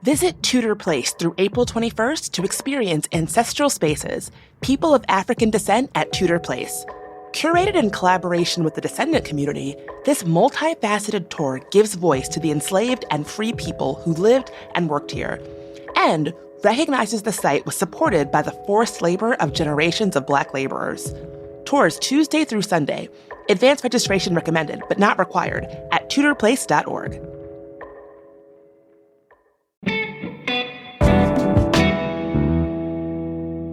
Visit Tudor Place through April 21st to experience ancestral spaces, people of African descent at Tudor Place. Curated in collaboration with the descendant community, this multifaceted tour gives voice to the enslaved and free people who lived and worked here, and recognizes the site was supported by the forced labor of generations of Black laborers. Tours Tuesday through Sunday. Advance registration recommended, but not required, at tudorplace.org.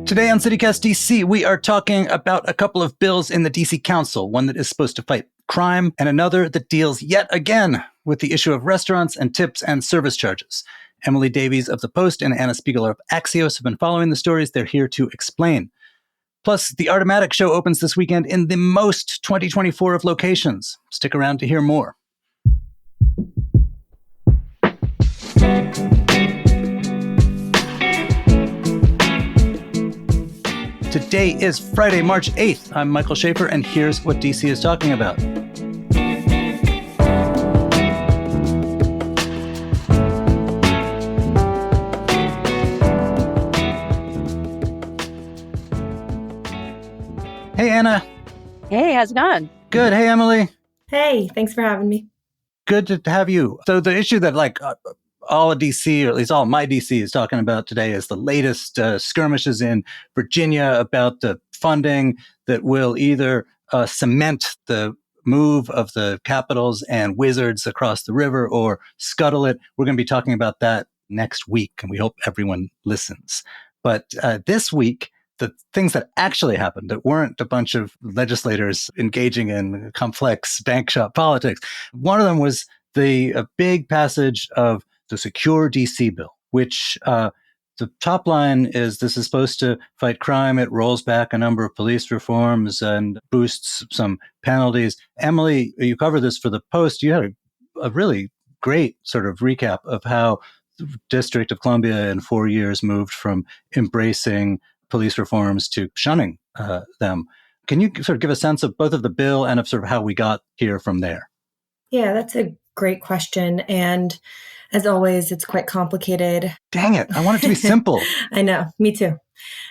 Today on CityCast DC, we are talking about a couple of bills in the DC Council, one that is supposed to fight crime and another that deals yet again with the issue of restaurants and tips and service charges. Emily Davies of The Post and Anna Spiegel of Axios have been following the stories. They're here to explain. Plus, the Artomatic show opens this weekend in the most 2024 of locations. Stick around to hear more. Today is Friday, March 8th. I'm Michael Schaefer, and here's what DC is talking about. Hey, Anna. Hey, how's it going? Good. Hey, Emily. Hey, thanks for having me. Good to have you. So the issue that all of DC, or at least all of my DC, is talking about today is the latest skirmishes in Virginia about the funding that will either cement the move of the Capitals and Wizards across the river or scuttle it. We're going to be talking about that next week, and we hope everyone listens. But this week, the things that actually happened that weren't a bunch of legislators engaging in complex bank shop politics. One of them was the big passage of the Secure DC bill, which the top line is this is supposed to fight crime. It rolls back a number of police reforms and boosts some penalties. Emily, you covered this for The Post. You had a really great sort of recap of how the District of Columbia in 4 years moved from embracing police reforms to shunning them. Can you sort of give a sense of both of the bill and of sort of how we got here from there? Yeah, that's a great question. And as always, it's quite complicated. Dang it. I want it to be simple. I know. Me too.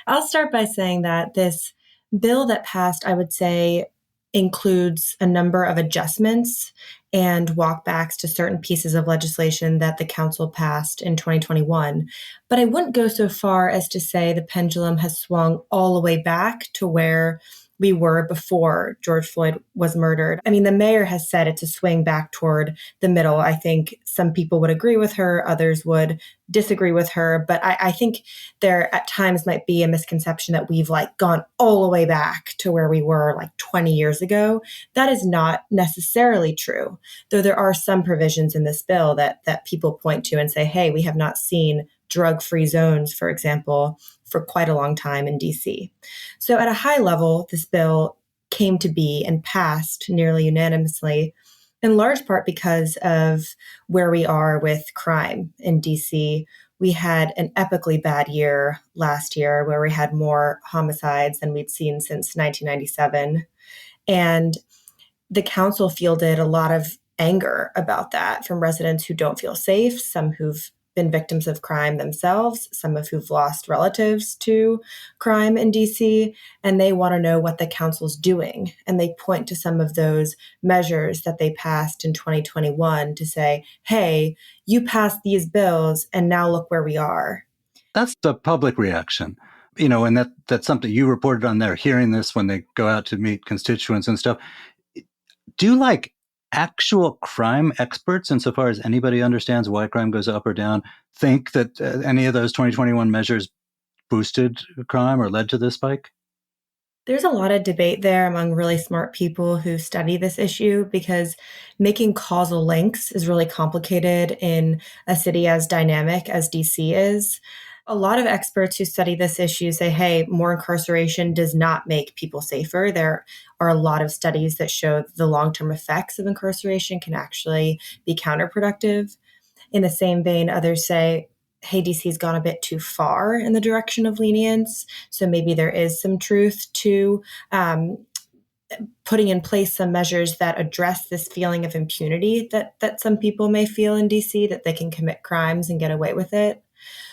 I'll start by saying that this bill that passed, I would say, includes a number of adjustments and walkbacks to certain pieces of legislation that the council passed in 2021. But I wouldn't go so far as to say the pendulum has swung all the way back to where we were before George Floyd was murdered. I mean, the mayor has said it's a swing back toward the middle. I think some people would agree with her, others would disagree with her. But I think there at times might be a misconception that we've gone all the way back to where we were 20 years ago. That is not necessarily true, though there are some provisions in this bill that people point to and say, hey, we have not seen drug-free zones, for example, for quite a long time in DC. So at a high level, this bill came to be and passed nearly unanimously, in large part because of where we are with crime in DC. We had an epically bad year last year where we had more homicides than we'd seen since 1997. And the council fielded a lot of anger about that from residents who don't feel safe, some who've been victims of crime themselves, some of who've lost relatives to crime in DC, and they want to know what the council's doing. And they point to some of those measures that they passed in 2021 to say, hey, you passed these bills, and now look where we are. That's the public reaction. And that's something you reported on there, hearing this when they go out to meet constituents and stuff. Do actual crime experts, insofar as anybody understands why crime goes up or down, think that any of those 2021 measures boosted crime or led to this spike? There's a lot of debate there among really smart people who study this issue because making causal links is really complicated in a city as dynamic as DC is. A lot of experts who study this issue say, hey, more incarceration does not make people safer. There are a lot of studies that show the long-term effects of incarceration can actually be counterproductive. In the same vein, others say, hey, DC's gone a bit too far in the direction of lenience. So maybe there is some truth to putting in place some measures that address this feeling of impunity that some people may feel in DC, that they can commit crimes and get away with it.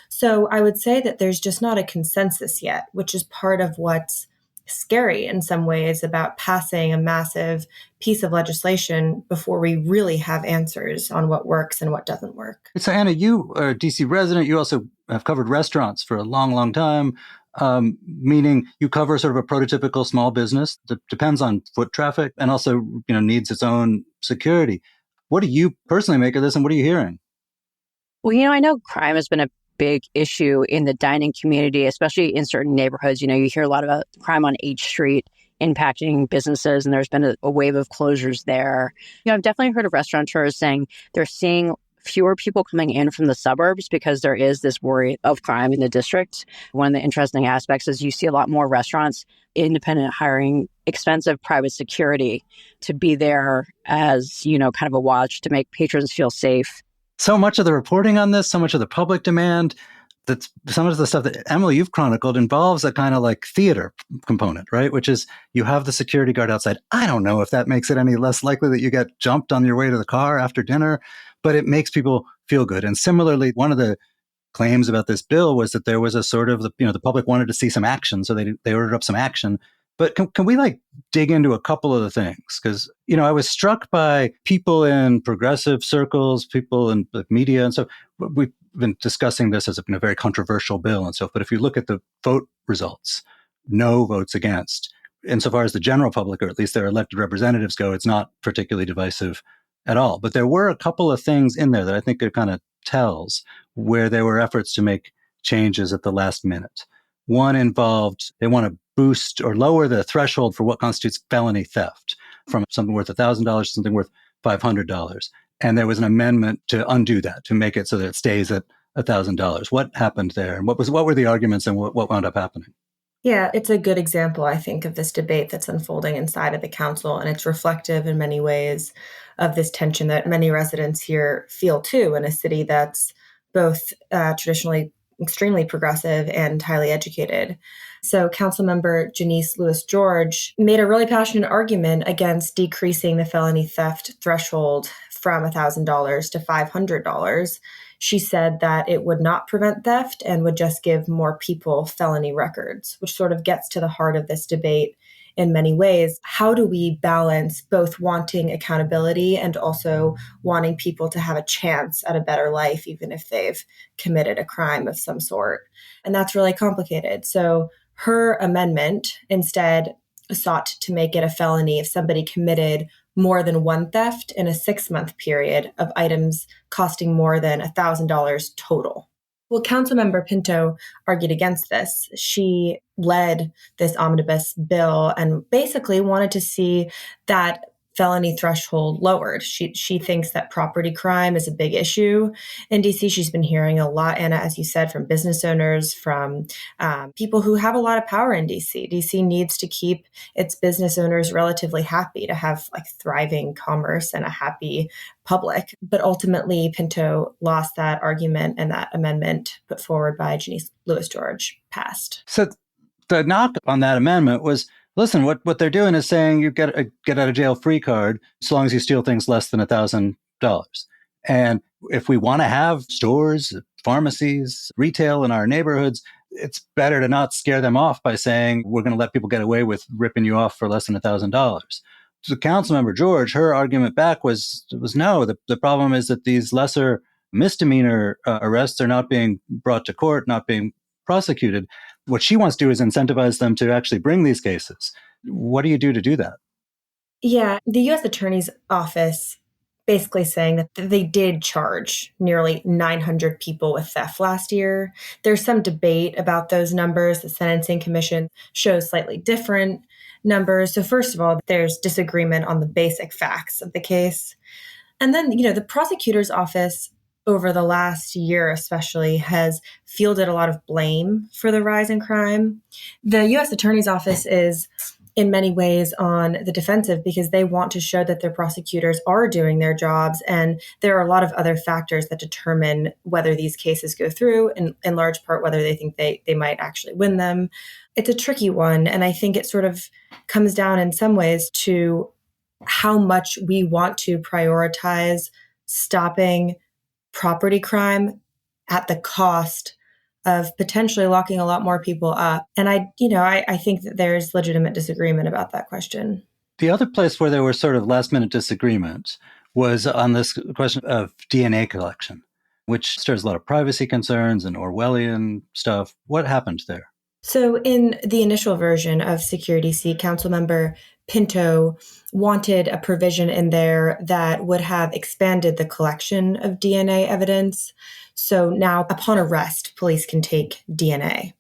So I would say that there's just not a consensus yet, which is part of what's scary in some ways about passing a massive piece of legislation before we really have answers on what works and what doesn't work. So, Anna, you are a DC resident. You also have covered restaurants for a long, long time, meaning you cover sort of a prototypical small business that depends on foot traffic and also, needs its own security. What do you personally make of this, and what are you hearing? Well, I know crime has been a big issue in the dining community, especially in certain neighborhoods. You hear a lot about crime on H Street impacting businesses, and there's been a wave of closures there. I've definitely heard of restaurateurs saying they're seeing fewer people coming in from the suburbs because there is this worry of crime in the district. One of the interesting aspects is you see a lot more restaurants, independent hiring expensive private security to be there as, kind of a watch to make patrons feel safe. So much of the reporting on this, so much of the public demand, that's some of the stuff that Emily, you've chronicled, involves a kind of like theater component, right? Which is you have the security guard outside. I don't know if that makes it any less likely that you get jumped on your way to the car after dinner, but it makes people feel good. And similarly, one of the claims about this bill was that there was a sort of, the public wanted to see some action, so they ordered up some action. But can we dig into a couple of the things? Because, I was struck by people in progressive circles, people in the media. And so we've been discussing this as a very controversial bill and so forth. But if you look at the vote results, no votes against. Insofar as the general public, or at least their elected representatives go, it's not particularly divisive at all. But there were a couple of things in there that I think are kind of tells where there were efforts to make changes at the last minute. One involved, they want to boost or lower the threshold for what constitutes felony theft from something worth $1,000 to something worth $500. And there was an amendment to undo that, to make it so that it stays at $1,000. What happened there? And what were the arguments, and what wound up happening? Yeah, it's a good example, I think, of this debate that's unfolding inside of the council. And it's reflective in many ways of this tension that many residents here feel too, in a city that's both traditionally extremely progressive and highly educated. So Councilmember Janice Lewis-George made a really passionate argument against decreasing the felony theft threshold from $1,000 to $500. She said that it would not prevent theft and would just give more people felony records, which sort of gets to the heart of this debate in many ways. How do we balance both wanting accountability and also wanting people to have a chance at a better life, even if they've committed a crime of some sort? And that's really complicated. So her amendment instead sought to make it a felony if somebody committed more than one theft in a 6-month period of items costing more than $1,000 total. Well, Councilmember Pinto argued against this. She led this omnibus bill and basically wanted to see that felony threshold lowered. She thinks that property crime is a big issue in DC. She's been hearing a lot, Anna, as you said, from business owners, from people who have a lot of power in DC. DC needs to keep its business owners relatively happy, to have thriving commerce and a happy public. But ultimately, Pinto lost that argument, and that amendment put forward by Janice Lewis-George passed. So the knock on that amendment was, listen, what they're doing is saying you get a get out of jail free card so long as you steal things less than $1,000. And if we want to have stores, pharmacies, retail in our neighborhoods, it's better to not scare them off by saying we're going to let people get away with ripping you off for less than $1,000. So Councilmember George, her argument back was no, the problem is that these lesser misdemeanor arrests are not being brought to court, not being prosecuted. What she wants to do is incentivize them to actually bring these cases. What do you do to do that? Yeah, the U.S. Attorney's Office basically saying that they did charge nearly 900 people with theft last year. There's some debate about those numbers. The Sentencing Commission shows slightly different numbers. So first of all, there's disagreement on the basic facts of the case. And then, the prosecutor's office over the last year especially has fielded a lot of blame for the rise in crime. The U.S. Attorney's Office is in many ways on the defensive because they want to show that their prosecutors are doing their jobs. And there are a lot of other factors that determine whether these cases go through, and in large part, whether they think they might actually win them. It's a tricky one. And I think it sort of comes down in some ways to how much we want to prioritize stopping property crime at the cost of potentially locking a lot more people up. And I think that there's legitimate disagreement about that question. The other place where there were sort of last minute disagreements was on this question of DNA collection, which stirs a lot of privacy concerns and Orwellian stuff. What happened there? So in the initial version of SecurityC, Councilmember Pinto wanted a provision in there that would have expanded the collection of DNA evidence. So now, upon arrest, police can take DNA.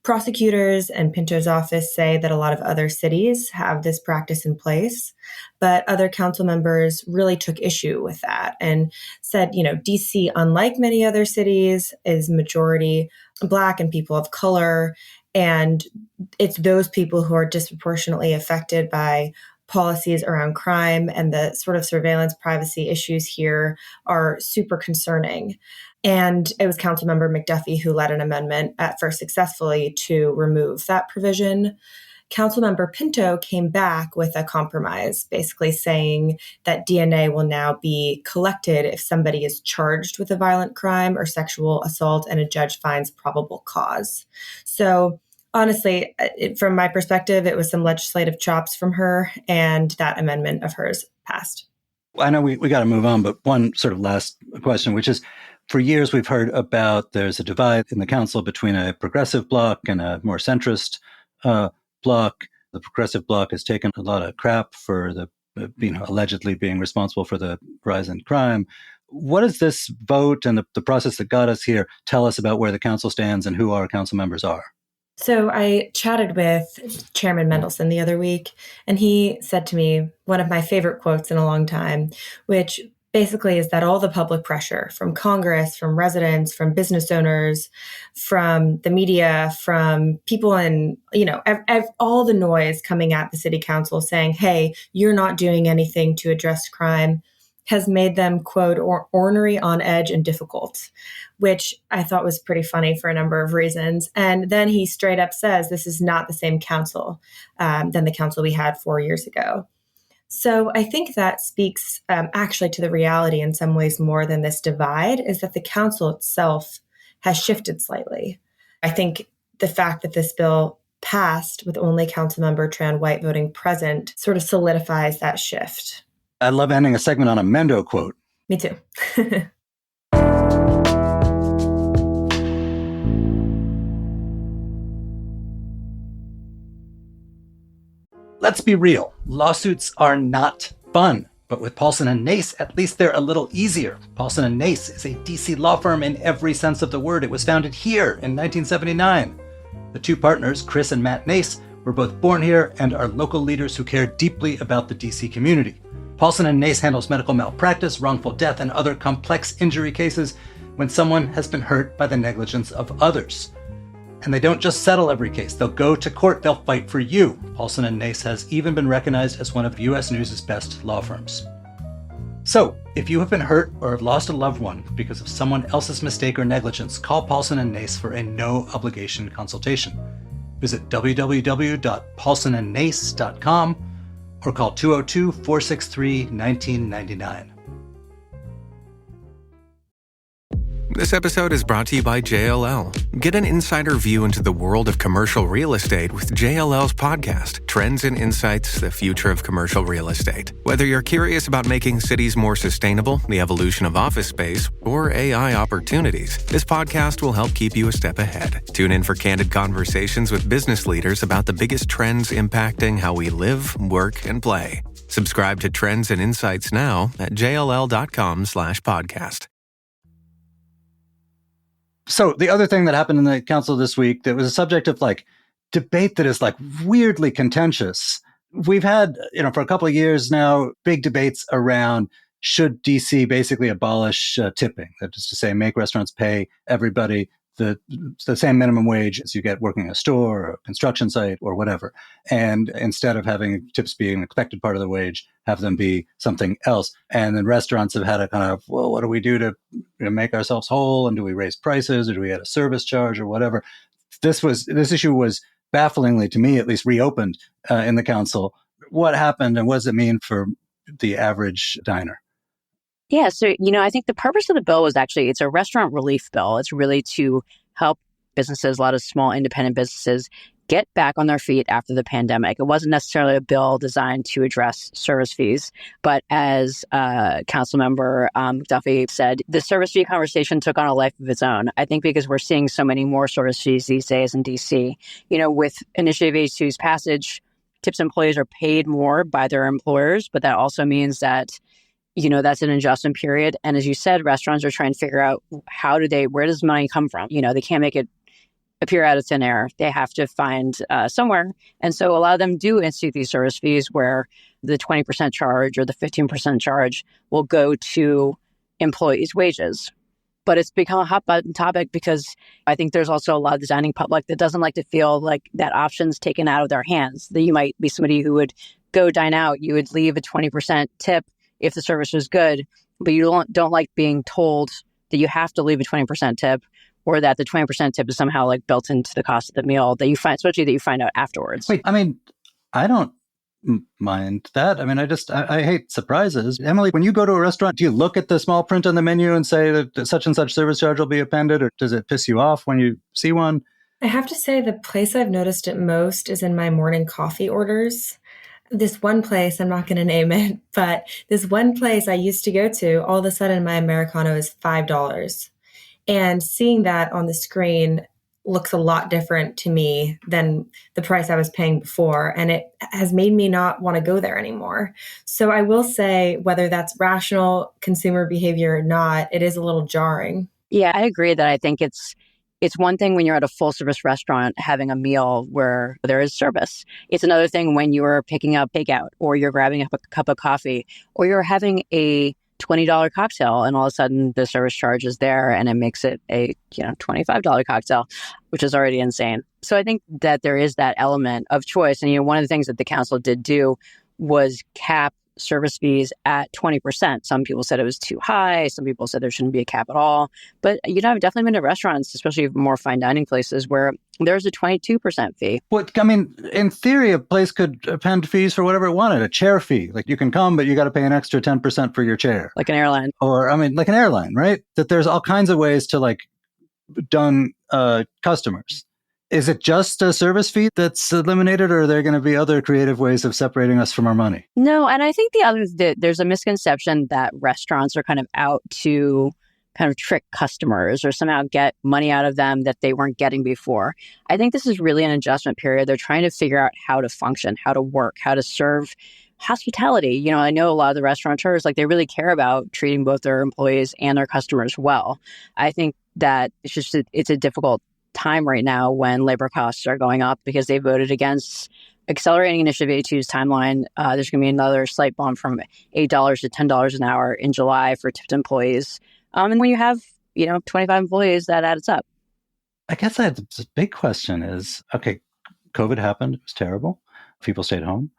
Prosecutors and Pinto's office say that a lot of other cities have this practice in place, but other council members really took issue with that and said, DC, unlike many other cities, is majority Black and people of color. And it's those people who are disproportionately affected by policies around crime, and the sort of surveillance privacy issues here are super concerning. And it was Councilmember McDuffie who led an amendment, at first successfully, to remove that provision. Councilmember Pinto came back with a compromise, basically saying that DNA will now be collected if somebody is charged with a violent crime or sexual assault and a judge finds probable cause. So honestly, from my perspective, it was some legislative chops from her, and that amendment of hers passed. I know we got to move on, but one sort of last question, which is, for years we've heard about there's a divide in the council between a progressive bloc and a more centrist bloc. The progressive bloc has taken a lot of crap for the allegedly being responsible for the rise in crime. What does this vote and the process that got us here tell us about where the council stands and who our council members are? So I chatted with Chairman Mendelson the other week, and he said to me one of my favorite quotes in a long time, which basically is that all the public pressure from Congress, from residents, from business owners, from the media, from people in, all the noise coming at the city council saying, hey, you're not doing anything to address crime, has made them, quote, ornery, on edge, and difficult, which I thought was pretty funny for a number of reasons. And then he straight up says this is not the same council than the council we had 4 years ago. So I think that speaks actually to the reality in some ways more than this divide, is that the council itself has shifted slightly. I think the fact that this bill passed with only Councilmember Tran White voting present sort of solidifies that shift. I love ending a segment on a Mendo quote. Me too. Let's be real. Lawsuits are not fun. But with Paulson & Nace, at least they're a little easier. Paulson & Nace is a DC law firm in every sense of the word. It was founded here in 1979. The two partners, Chris and Matt Nace, were both born here and are local leaders who care deeply about the DC community. Paulson & Nace handles medical malpractice, wrongful death, and other complex injury cases when someone has been hurt by the negligence of others. And they don't just settle every case. They'll go to court. They'll fight for you. Paulson & Nace has even been recognized as one of U.S. News' best law firms. So, if you have been hurt or have lost a loved one because of someone else's mistake or negligence, call Paulson & Nace for a no-obligation consultation. Visit www.paulsonandnace.com or call 202-463-1999. This episode is brought to you by JLL. Get an insider view into the world of commercial real estate with JLL's podcast, Trends and Insights, the Future of Commercial Real Estate. Whether you're curious about making cities more sustainable, the evolution of office space, or AI opportunities, this podcast will help keep you a step ahead. Tune in for candid conversations with business leaders about the biggest trends impacting how we live, work, and play. Subscribe to Trends and Insights now at jll.com/podcast. So the other thing that happened in the council this week that was a subject of debate that is weirdly contentious. We've had, for a couple of years now, big debates around should DC basically abolish tipping. That is to say, make restaurants pay everybody the same minimum wage as you get working in a store or a construction site or whatever. And instead of having tips be an expected part of the wage, have them be something else. And then restaurants have had a kind of, well, what do we do to make ourselves whole? And do we raise prices or do we add a service charge or whatever? This issue was bafflingly, to me at least, reopened in the council. What happened and what does it mean for the average diner? Yeah, so, I think the purpose of the bill was actually, it's a restaurant relief bill. It's really to help businesses, a lot of small independent businesses, get back on their feet after the pandemic. It wasn't necessarily a bill designed to address service fees, but as Councilmember McDuffie said, the service fee conversation took on a life of its own. I think because we're seeing so many more service fees these days in DC. With Initiative 82's passage, tips employees are paid more by their employers, but that also means that that's an adjustment period. And as you said, restaurants are trying to figure out where does money come from? They can't make it appear out of thin air. They have to find somewhere. And so a lot of them do institute these service fees where the 20% charge or the 15% charge will go to employees' wages. But it's become a hot button topic because I think there's also a lot of the dining public that doesn't like to feel like that option's taken out of their hands. That you might be somebody who would go dine out. You would leave a 20% tip if the service was good, but you don't like being told that you have to leave a 20% tip or that the 20% tip is somehow like built into the cost of the meal that you find, especially that you find out afterwards. Wait, I don't mind that. I hate surprises. Emily, when you go to a restaurant, do you look at the small print on the menu and say that such and such service charge will be appended, or does it piss you off when you see one? I have to say the place I've noticed it most is in my morning coffee orders. This one place, I'm not going to name it, but this one place I used to go to, all of a sudden my Americano is $5. And seeing that on the screen looks a lot different to me than the price I was paying before. And it has made me not want to go there anymore. So I will say, whether that's rational consumer behavior or not, it is a little jarring. Yeah, I agree that I think it's one thing when you're at a full service restaurant having a meal where there is service. It's another thing when you're picking up takeout or you're grabbing up a cup of coffee or you're having a $20 cocktail and all of a sudden the service charge is there and it makes it a $25 cocktail, which is already insane. So I think that there is that element of choice. And one of the things that the council did do was cap service fees at 20%. Some people said it was too high. Some people said there shouldn't be a cap at all. But, I've definitely been to restaurants, especially more fine dining places, where there's a 22% fee. In theory, a place could append fees for whatever it wanted, a chair fee. Like you can come, but you got to pay an extra 10% for your chair. Like an airline. Or, like an airline, right? That there's all kinds of ways to dun customers. Is it just a service fee that's eliminated, or are there going to be other creative ways of separating us from our money? No, and I think there's a misconception that restaurants are kind of out to kind of trick customers or somehow get money out of them that they weren't getting before. I think this is really an adjustment period. They're trying to figure out how to function, how to work, how to serve hospitality. I know a lot of the restaurateurs, they really care about treating both their employees and their customers well. I think that it's a difficult time right now when labor costs are going up because they voted against accelerating Initiative 82's timeline. There's going to be another slight bump from $8 to $10 an hour in July for tipped employees. And when you have, 25 employees, that adds up. I guess the big question is, okay, COVID happened. It was terrible. People stayed home.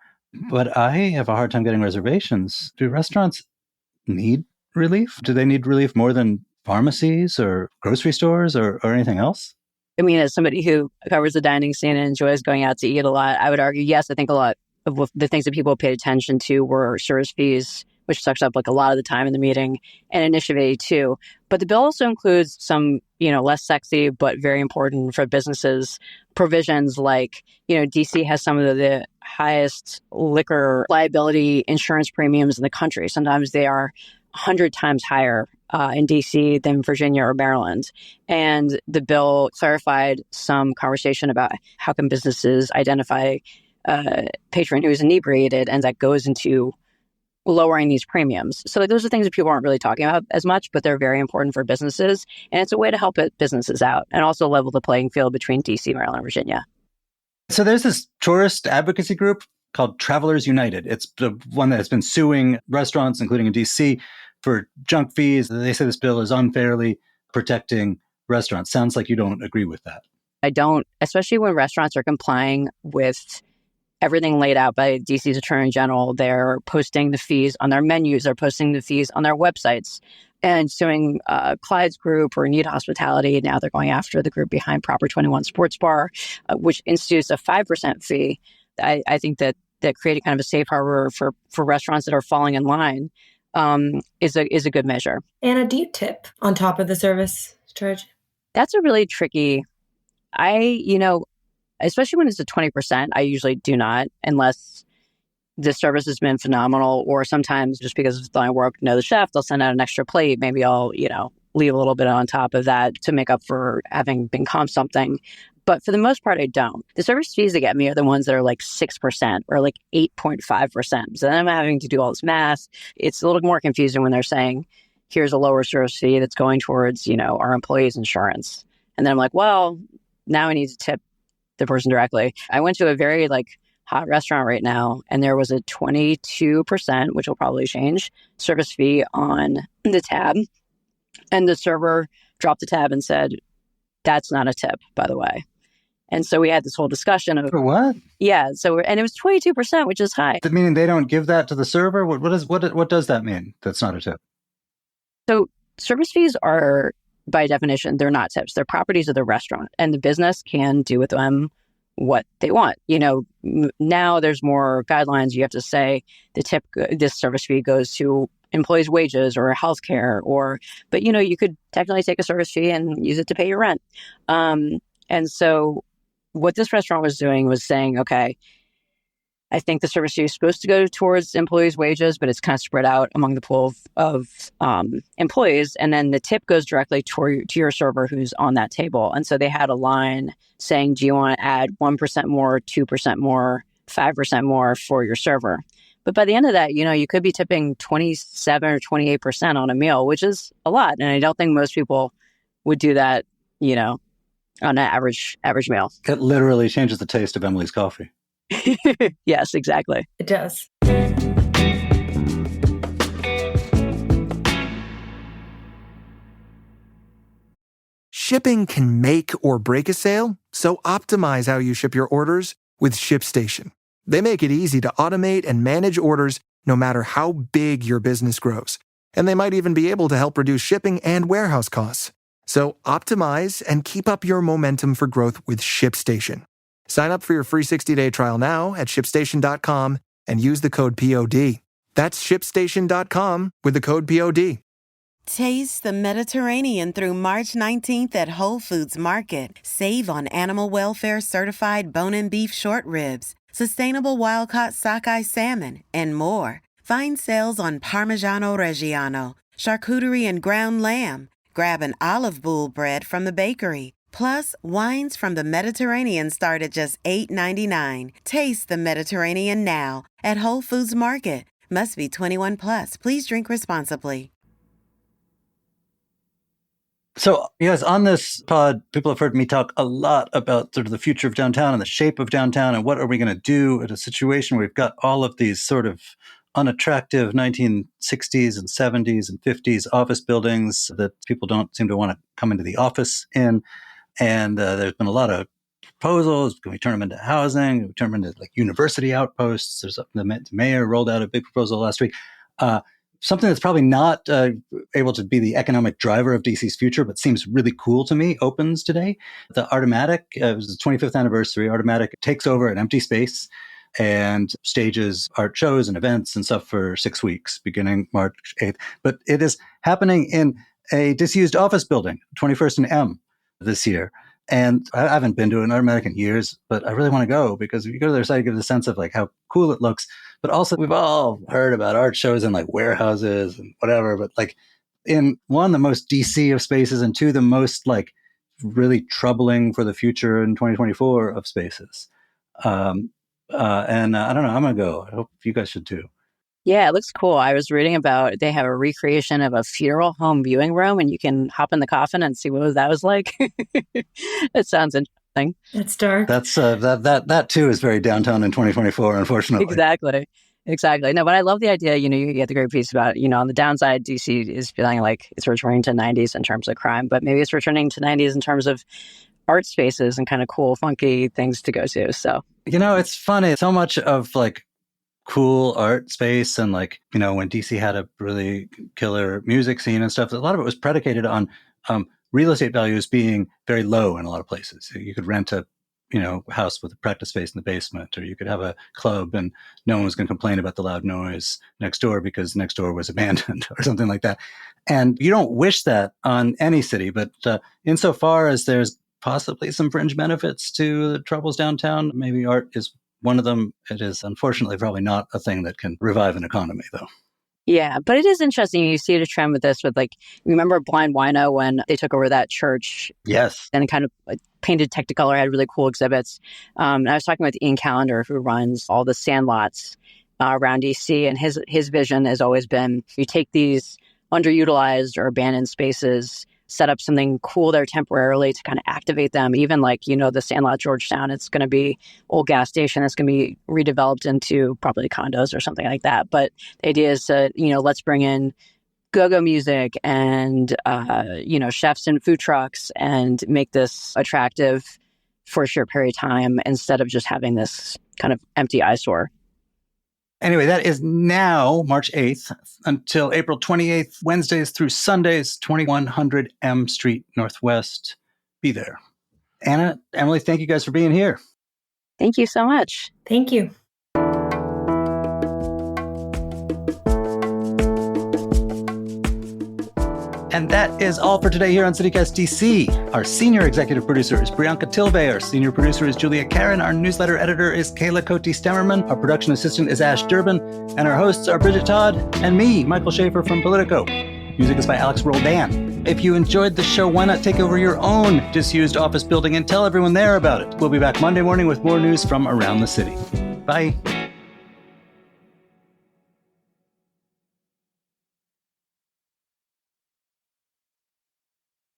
But I have a hard time getting reservations. Do restaurants need relief? Do they need relief more than pharmacies or grocery stores or anything else? As somebody who covers the dining scene and enjoys going out to eat a lot, I would argue, yes, I think a lot of the things that people paid attention to were service fees, which sucks up a lot of the time in the meeting, and Initiative 82. But the bill also includes some, less sexy but very important for businesses provisions DC has some of the highest liquor liability insurance premiums in the country. Sometimes they are 100 times higher in DC than Virginia or Maryland. And the bill clarified some conversation about how can businesses identify a patron who is inebriated, and that goes into lowering these premiums. So those are things that people aren't really talking about as much, but they're very important for businesses. And it's a way to help businesses out and also level the playing field between DC, Maryland, and Virginia. So there's this tourist advocacy group called Travelers United. It's the one that has been suing restaurants, including in DC, for junk fees. They say this bill is unfairly protecting restaurants. Sounds like you don't agree with that. I don't, especially when restaurants are complying with everything laid out by DC's Attorney General. They're posting the fees on their menus, they're posting the fees on their websites, and suing Clyde's Group or Need Hospitality. Now they're going after the group behind Proper 21 Sports Bar, which institutes a 5% fee. I think that creating kind of a safe harbor for restaurants that are falling in line is a good measure. Anna, do you tip on top of the service charge? That's a really tricky. Especially when it's a 20%, I usually do not, unless the service has been phenomenal, or sometimes just because of my work, know the chef, they'll send out an extra plate. Maybe I'll, leave a little bit on top of that to make up for having been comped something. But for the most part, I don't. The service fees that get me are the ones that are like 6% or like 8.5%. So then I'm having to do all this math. It's a little more confusing when they're saying, here's a lower service fee that's going towards, our employees' insurance. And then I'm like, well, now I need to tip the person directly. I went to a very hot restaurant right now, and there was a 22%, which will probably change, service fee on the tab. And the server dropped the tab and said, that's not a tip, by the way. And so we had this whole discussion of For what? Yeah. And it was 22%, which is high. Meaning they don't give that to the server? What does that mean? That's not a tip. So service fees are, by definition, they're not tips. They're properties of the restaurant, and the business can do with them what they want. Now there's more guidelines. You have to say this service fee goes to employees' wages or healthcare, but you could technically take a service fee and use it to pay your rent. And so what this restaurant was doing was saying, okay, I think the service fee is supposed to go towards employees' wages, but it's kind of spread out among the pool of employees. And then the tip goes directly to your server who's on that table. And so they had a line saying, do you want to add 1% more, 2% more, 5% more for your server? But by the end of that, you could be tipping 27 or 28% on a meal, which is a lot. And I don't think most people would do that, on an average meal. It literally changes the taste of Emily's coffee. Yes, exactly. It does. Shipping can make or break a sale, so optimize how you ship your orders with ShipStation. They make it easy to automate and manage orders no matter how big your business grows. And they might even be able to help reduce shipping and warehouse costs. So optimize and keep up your momentum for growth with ShipStation. Sign up for your free 60-day trial now at ShipStation.com and use the code POD. That's ShipStation.com with the code POD. Taste the Mediterranean through March 19th at Whole Foods Market. Save on animal welfare certified bone and beef short ribs, sustainable wild-caught sockeye salmon, and more. Find sales on Parmigiano Reggiano, charcuterie and ground lamb. Grab an olive boule bread from the bakery. Plus, wines from the Mediterranean start at just $8.99. Taste the Mediterranean now at Whole Foods Market. Must be 21 plus. Please drink responsibly. So, yes, on this pod, people have heard me talk a lot about sort of the future of downtown and the shape of downtown and what are we going to do in a situation where we've got all of these sort of unattractive 1960s and 70s and 50s office buildings that people don't seem to want to come into the office in. And there's been a lot of proposals. Can we turn them into housing? Can we turn them into university outposts? The mayor rolled out a big proposal last week. Something that's probably not able to be the economic driver of DC's future, but seems really cool to me, opens today. The Artomatic, it was the 25th anniversary. Artomatic takes over an empty space and stages art shows and events and stuff for 6 weeks, beginning March 8th. But it is happening in a disused office building, 21st and M, this year. And I haven't been to an Artomatic in years, but I really want to go because if you go to their site, you get a sense of how cool it looks. But also, we've all heard about art shows in warehouses and whatever. But in one, the most DC of spaces, and two, the most really troubling for the future in 2024 of spaces. And I don't know. I'm gonna go. I hope you guys should too. Yeah, it looks cool. I was reading about they have a recreation of a funeral home viewing room, and you can hop in the coffin and see what that was like. It sounds interesting. It's dark. That's that too is very downtown in 2024, unfortunately. Exactly. Exactly. No, but I love the idea, you get the great piece about, on the downside, DC is feeling like it's returning to 90s in terms of crime, but maybe it's returning to 90s in terms of art spaces and kind of cool, funky things to go to. So, it's funny. So much of like cool art space and like, when DC had a really killer music scene and stuff, a lot of it was predicated on real estate values being very low in a lot of places. You could rent a house with a practice space in the basement, or you could have a club and no one was going to complain about the loud noise next door because next door was abandoned or something like that. And you don't wish that on any city, but insofar as there's possibly some fringe benefits to the troubles downtown, maybe art is one of them. It is unfortunately probably not a thing that can revive an economy, though. Yeah, but it is interesting. You see a trend with this, with like, remember Blind Wino when they took over that church? Yes. And kind of painted Technicolor, had really cool exhibits. And I was talking with Ian Callender, who runs all the Sandlots around DC, and his vision has always been, you take these underutilized or abandoned spaces, set up something cool there temporarily to kind of activate them. Even like, the Sandlot Georgetown, it's going to be old gas station. It's going to be redeveloped into probably condos or something like that. But the idea is to, let's bring in go-go music and, chefs and food trucks and make this attractive for a short period of time instead of just having this kind of empty eyesore. Anyway, that is now March 8th until April 28th, Wednesdays through Sundays, 2100 M Street Northwest. Be there. Anna, Emily, thank you guys for being here. Thank you so much. Thank you. And that is all for today here on CityCast DC. Our senior executive producer is Brianka Tilvey. Our senior producer is Julia Karen. Our newsletter editor is Kayla Cote-Stemmerman. Our production assistant is Ash Durbin. And our hosts are Bridget Todd and me, Michael Schaefer from Politico. Music is by Alex Roldan. If you enjoyed the show, why not take over your own disused office building and tell everyone there about it? We'll be back Monday morning with more news from around the city. Bye.